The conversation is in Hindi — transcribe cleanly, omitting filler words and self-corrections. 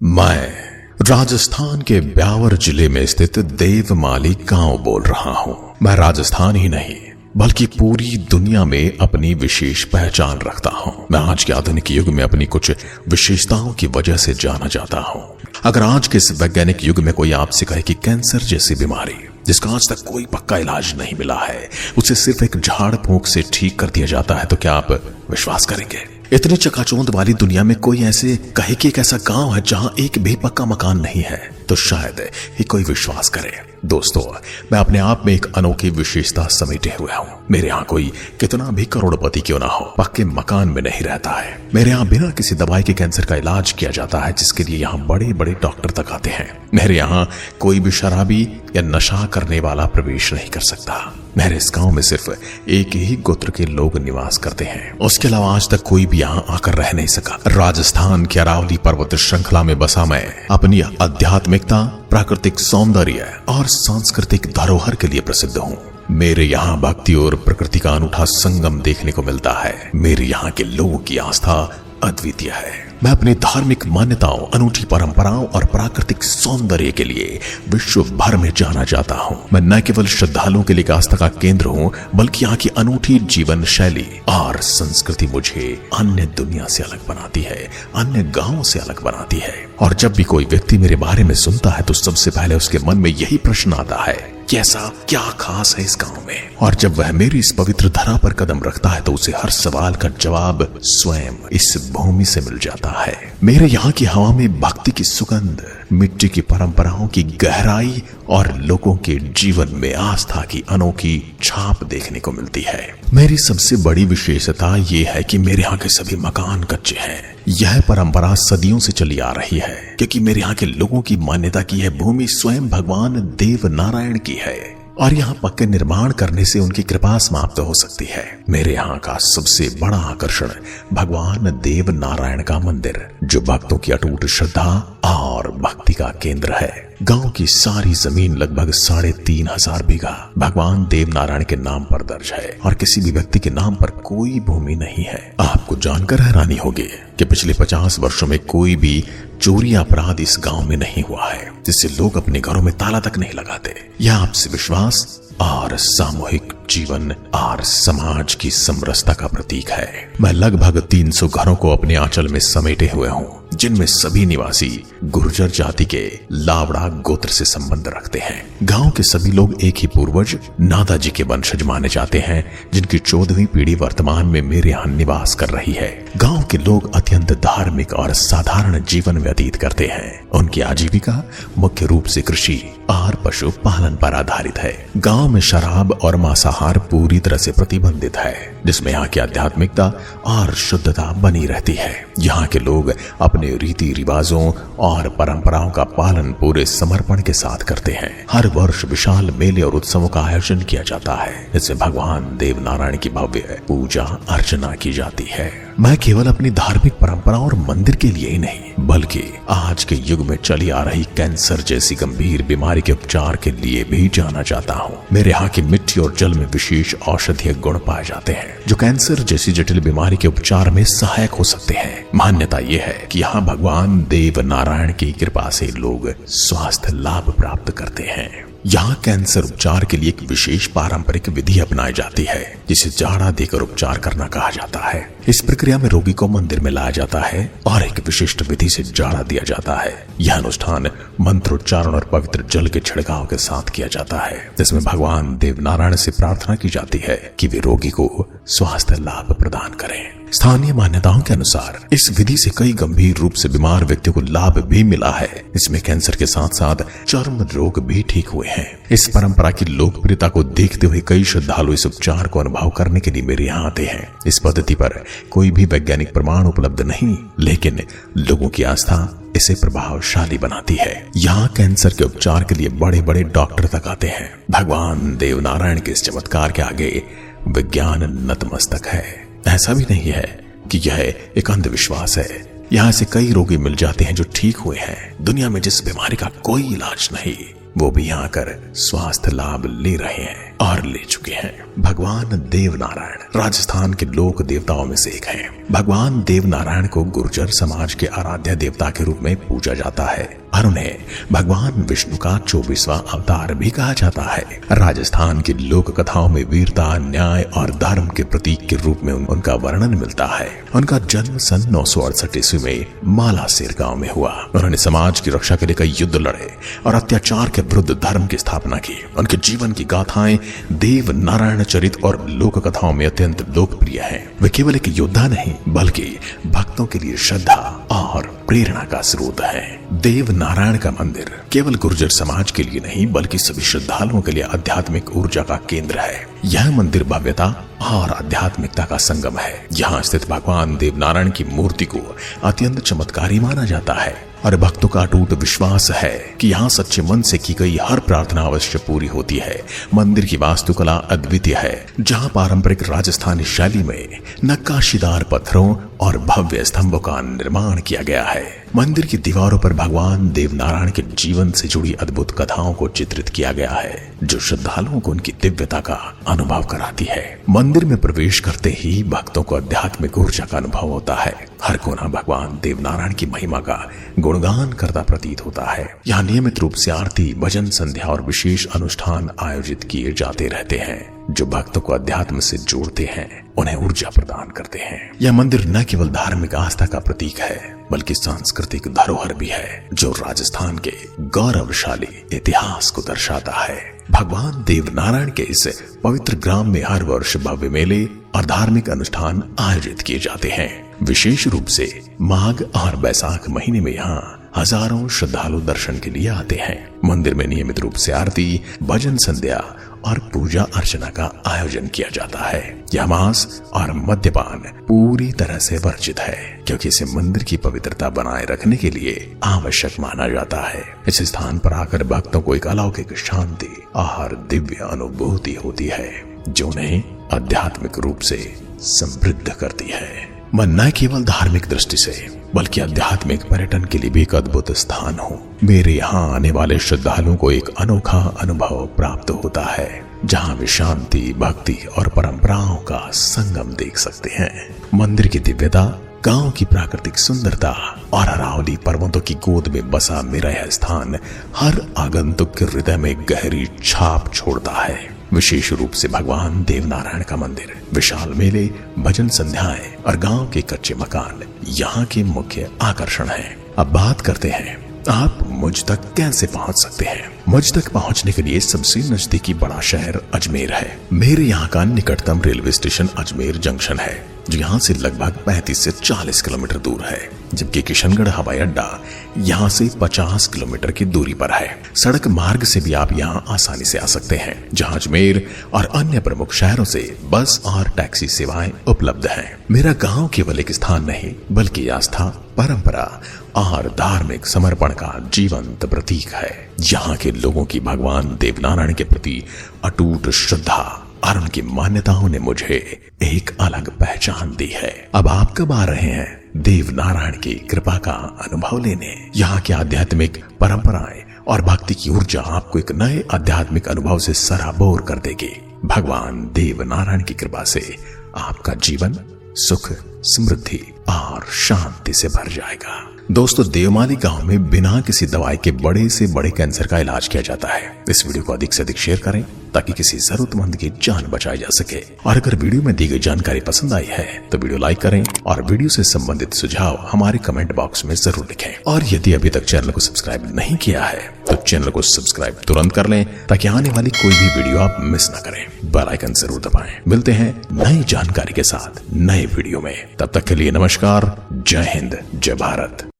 मैं राजस्थान के ब्यावर जिले में स्थित देवमाली गांव बोल रहा हूं। मैं राजस्थान ही नहीं बल्कि पूरी दुनिया में अपनी विशेष पहचान रखता हूं। मैं आज के आधुनिक युग में अपनी कुछ विशेषताओं की वजह से जाना जाता हूं। अगर आज के इस वैज्ञानिक युग में कोई आपसे कहे कि कैंसर जैसी बीमारी जिसका आज तक कोई पक्का इलाज नहीं मिला है, उसे सिर्फ एक झाड़ फूंक से ठीक कर दिया जाता है, तो क्या आप विश्वास करेंगे? इतनी चकाचौंध वाली दुनिया में कोई ऐसे कहे कि एक ऐसा गांव है जहां एक भी पक्का मकान नहीं है, तो शायद ही कोई विश्वास करे। दोस्तों, मैं अपने आप में एक अनोखी विशेषता समेटे हुए हूं। मेरे यहाँ कोई कितना भी करोड़पति क्यों ना हो, पक्के मकान में नहीं रहता है। मेरे यहाँ बिना किसी दवाई के कैंसर का इलाज किया जाता है, जिसके लिए यहाँ बड़े बड़े डॉक्टर तक आते हैं। मेरे यहाँ कोई भी शराबी या नशा करने वाला प्रवेश नहीं कर सकता। मेरे इस गांव में सिर्फ एक ही गोत्र के लोग निवास करते हैं। उसके अलावा आज तक कोई भी यहाँ आकर रह नहीं सका। राजस्थान की अरावली पर्वत श्रृंखला में बसा मैं अपनी आध्यात्मिकता, प्राकृतिक सौंदर्य और सांस्कृतिक धरोहर के लिए प्रसिद्ध हूँ। मेरे यहाँ भक्ति और प्रकृति का अनूठा संगम देखने को मिलता है। मेरे यहाँ के लोगों की आस्था अद्वितीय है। मैं अपनी धार्मिक मान्यताओं, अनूठी परंपराओं और प्राकृतिक सौंदर्य के लिए विश्व भर में जाना जाता हूँ। मैं न केवल श्रद्धालुओं के लिए आस्था का केंद्र हूँ, बल्कि यहाँ की अनूठी जीवन शैली और संस्कृति मुझे अन्य दुनिया से अलग बनाती है, अन्य गांवों से अलग बनाती है। और जब भी कोई व्यक्ति मेरे बारे में सुनता है, तो सबसे पहले उसके मन में यही प्रश्न आता है कि ऐसा क्या खास है इस गांव में। और जब वह मेरी इस पवित्र धरा पर कदम रखता है, तो उसे हर सवाल का जवाब स्वयं इस भूमि से मिल जाता है। मेरे यहाँ की हवा में भक्ति की सुगंध, मिट्टी की परंपराओं की गहराई और लोगों के जीवन में आस्था की अनोखी छाप देखने को मिलती है। मेरी सबसे बड़ी विशेषता ये है कि मेरे यहाँ के सभी मकान कच्चे हैं। यह परंपरा सदियों से चली आ रही है, क्योंकि मेरे यहाँ के लोगों की मान्यता की यह भूमि स्वयं भगवान देव नारायण की है और यहाँ पक्के निर्माण करने से उनकी कृपा समाप्त हो सकती है। मेरे यहाँ का सबसे बड़ा आकर्षण भगवान देव नारायण का मंदिर, जो भक्तों की अटूट श्रद्धा और भक्ति का केंद्र है। गांव की सारी जमीन लगभग 3,500 बीघा भगवान देव नारायण के नाम पर दर्ज है और किसी भी व्यक्ति के नाम पर कोई भूमि नहीं है। आपको जानकर हैरानी होगी कि पिछले 50 वर्षों में कोई भी चोरी अपराध इस गांव में नहीं हुआ है, जिससे लोग अपने घरों में ताला तक नहीं लगाते। यह आपसी विश्वास और सामूहिक जीवन और समाज की समरसता का प्रतीक है। मैं लगभग 300 घरों को अपने आंचल में समेटे हुए हूँ, जिनमें सभी निवासी गुर्जर जाति के लावड़ा गोत्र से संबंध रखते हैं। गांव के सभी लोग एक ही पूर्वज नादा जी के वंशज माने जाते हैं, जिनकी 14वीं पीढ़ी वर्तमान में मेरे यहाँ निवास कर रही है। गांव के लोग अत्यंत धार्मिक और साधारण जीवन व्यतीत करते हैं। उनकी आजीविका मुख्य रूप से कृषि और पशु पालन पर आधारित है। गांव में शराब और मांसाहार पूरी तरह से प्रतिबंधित है, जिसमें यहाँ की आध्यात्मिकता और शुद्धता बनी रहती है। यहाँ के लोग अपने रीति रिवाजों और परंपराओं का पालन पूरे समर्पण के साथ करते हैं। हर वर्ष विशाल मेले और उत्सवों का आयोजन किया जाता है, जिसमें भगवान देव नारायण की भव्य पूजा अर्चना की जाती है। मैं केवल अपनी धार्मिक परंपरा और मंदिर के लिए ही नहीं, बल्कि आज के युग में चली आ रही कैंसर जैसी गंभीर बीमारी के उपचार के लिए भी जाना जाता हूँ। मेरे यहाँ की मिट्टी और जल में विशेष औषधीय गुण पाए जाते हैं, जो कैंसर जैसी जटिल बीमारी के उपचार में सहायक हो सकते हैं। मान्यता ये है कि यहाँ भगवान देव नारायण की कृपा से लोग स्वास्थ्य लाभ प्राप्त करते हैं। यहाँ कैंसर उपचार के लिए एक विशेष पारंपरिक विधि अपनाई जाती है, जिसे जाड़ा देकर उपचार करना कहा जाता है। इस प्रक्रिया में रोगी को मंदिर में लाया जाता है और एक विशिष्ट विधि से जाड़ा दिया जाता है। यह अनुष्ठान मंत्रोच्चारण और पवित्र जल के छिड़काव के साथ किया जाता है, जिसमें भगवान देव नारायण से प्रार्थना की जाती है कि वे रोगी को स्वास्थ्य लाभ प्रदान करें। स्थानीय मान्यताओं के अनुसार इस विधि से कई गंभीर रूप से बीमार व्यक्तियों को लाभ भी मिला है। इसमें कैंसर के साथ साथ चर्म रोग भी ठीक हुए हैं। इस परंपरा की लोकप्रियता को देखते हुए कई श्रद्धालु इस उपचार को अनुभव करने के लिए मेरे यहाँ आते हैं। इस पद्धति पर कोई भी वैज्ञानिक प्रमाण उपलब्ध नहीं, लेकिन लोगों की आस्था इसे प्रभावशाली बनाती है। यहाँ कैंसर के उपचार के लिए बड़े बड़े डॉक्टर तक आते हैं। भगवान देव नारायण के इस चमत्कार के आगे विज्ञान नतमस्तक है। ऐसा भी नहीं है कि यह एक अंधविश्वास है। यहाँ से कई रोगी मिल जाते हैं जो ठीक हुए हैं। दुनिया में जिस बीमारी का कोई इलाज नहीं, वो भी यहाँ कर स्वास्थ्य लाभ ले रहे हैं। और ले चुके हैं। भगवान देवनारायण राजस्थान के लोक देवताओं में से एक हैं। भगवान देवनारायण को गुर्जर समाज के आराध्य देवता के रूप में पूजा जाता है और उन्हें भगवान विष्णु का 24वां अवतार भी कहा जाता है। राजस्थान की लोक कथाओं में वीरता, न्याय और धर्म के प्रतीक के रूप में उनका वर्णन मिलता है। उनका जन्म सन 968 ईस्वी में मालासेर गांव में हुआ। उन्होंने समाज की रक्षा के लिए कई युद्ध लड़े और अत्याचार के विरुद्ध धर्म की स्थापना की। उनके जीवन की गाथाएं देव नारायण चरित और लोक कथाओं में अत्यंत लोकप्रिय है। वे केवल एक योद्धा नहीं बल्कि भक्तों के लिए श्रद्धा और प्रेरणा का स्रोत है। देव नारायण का मंदिर केवल गुर्जर समाज के लिए नहीं बल्कि सभी श्रद्धालुओं के लिए आध्यात्मिक ऊर्जा का केंद्र है। यह मंदिर भव्यता और आध्यात्मिकता का संगम है। यहाँ स्थित भगवान देवनारायण की मूर्ति को अत्यंत चमत्कारी माना जाता है और भक्तों का अटूट विश्वास है कि यहाँ सच्चे मन से की गई हर प्रार्थना अवश्य पूरी होती है। मंदिर की वास्तुकला अद्वितीय है, जहाँ पारंपरिक राजस्थानी शैली में नक्काशीदार पत्थरों और भव्य स्तंभों का निर्माण किया गया है। मंदिर की दीवारों पर भगवान देवनारायण के जीवन से जुड़ी अद्भुत कथाओं को चित्रित किया गया है, जो श्रद्धालुओं को उनकी दिव्यता का अनुभव कराती है। मंदिर में प्रवेश करते ही भक्तों को आध्यात्मिक ऊर्जा का अनुभव होता है। हर कोना भगवान देवनारायण की महिमा का गुणगान करता प्रतीत होता है। यहाँ नियमित रूप से आरती, भजन, संध्या और विशेष अनुष्ठान आयोजित किए जाते रहते हैं, जो भक्तों को अध्यात्म से जोड़ते हैं, उन्हें ऊर्जा प्रदान करते हैं। यह मंदिर न केवल धार्मिक आस्था का प्रतीक है बल्कि सांस्कृतिक धरोहर भी है, जो राजस्थान के गौरवशाली इतिहास को दर्शाता है। भगवान देवनारायण के इस पवित्र ग्राम में हर वर्ष भव्य मेले और धार्मिक अनुष्ठान आयोजित किए जाते हैं। विशेष रूप से माघ और बैसाख महीने में यहाँ हजारों श्रद्धालु दर्शन के लिए आते हैं। मंदिर में नियमित रूप से आरती, भजन, संध्या और पूजा अर्चना का आयोजन किया जाता है। यह मांस और मद्यपान पूरी तरह से वर्जित है, क्योंकि इसे मंदिर की पवित्रता बनाए रखने के लिए आवश्यक माना जाता है। इस स्थान पर आकर भक्तों को एक अलौकिक शांति और दिव्य अनुभूति होती है, जो उन्हें आध्यात्मिक रूप से समृद्ध करती है। मैं न केवल धार्मिक दृष्टि से बल्कि आध्यात्मिक पर्यटन के लिए भी एक अद्भुत स्थान हूँ। मेरे यहाँ आने वाले श्रद्धालुओं को एक अनोखा अनुभव प्राप्त होता है, जहाँ वे शांति, भक्ति और परंपराओं का संगम देख सकते हैं। मंदिर की दिव्यता, गांव की प्राकृतिक सुंदरता और अरावली पर्वतों की गोद में बसा मेरा यह स्थान हर आगंतुक के हृदय में गहरी छाप छोड़ता है। विशेष रूप से भगवान देवनारायण का मंदिर, विशाल मेले, भजन संध्याएं और गांव के कच्चे मकान यहाँ के मुख्य आकर्षण हैं। अब बात करते हैं आप मुझ तक कैसे पहुंच सकते हैं। मुझ तक पहुंचने के लिए सबसे नजदीकी बड़ा शहर अजमेर है। मेरे यहाँ का निकटतम रेलवे स्टेशन अजमेर जंक्शन है, जो यहाँ से लगभग 35 से 40 किलोमीटर दूर है, जबकि किशनगढ़ हवाई अड्डा यहाँ से 50 किलोमीटर की दूरी पर है। सड़क मार्ग से भी आप यहाँ आसानी से आ सकते हैं, जहाँ अजमेर और अन्य प्रमुख शहरों से बस और टैक्सी सेवाएं उपलब्ध हैं। मेरा गांव केवल एक स्थान नहीं बल्कि आस्था, परंपरा और धार्मिक समर्पण का जीवंत प्रतीक है। यहाँ के लोगों की भगवान देवनारायण के प्रति अटूट श्रद्धा और उनकी मान्यताओं ने मुझे एक अलग पहचान दी है। अब आप कब आ रहे हैं देवनारायण की कृपा का अनुभव लेने? यहाँ की आध्यात्मिक परंपराएं और भक्ति की ऊर्जा आपको एक नए आध्यात्मिक अनुभव से सराबोर कर देगी। भगवान देवनारायण की कृपा से आपका जीवन सुख, समृद्धि और शांति से भर जाएगा। दोस्तों, देवमाली गांव में बिना किसी दवाई के बड़े से बड़े कैंसर का इलाज किया जाता है। इस वीडियो को अधिक से अधिक शेयर करें ताकि किसी जरूरतमंद की जान बचाई जा सके। और अगर वीडियो में दी गई जानकारी पसंद आई है तो वीडियो लाइक करें और वीडियो से संबंधित सुझाव हमारे कमेंट बॉक्स में जरूर लिखें। और यदि अभी तक चैनल को सब्सक्राइब नहीं किया है तो चैनल को सब्सक्राइब तुरंत कर लें, ताकि आने वाली कोई भी वीडियो आप मिस न करें। बेल आइकन जरूर दबाएं। मिलते हैं नई जानकारी के साथ नए वीडियो में। तब तक के लिए नमस्कार। जय हिंद, जय भारत।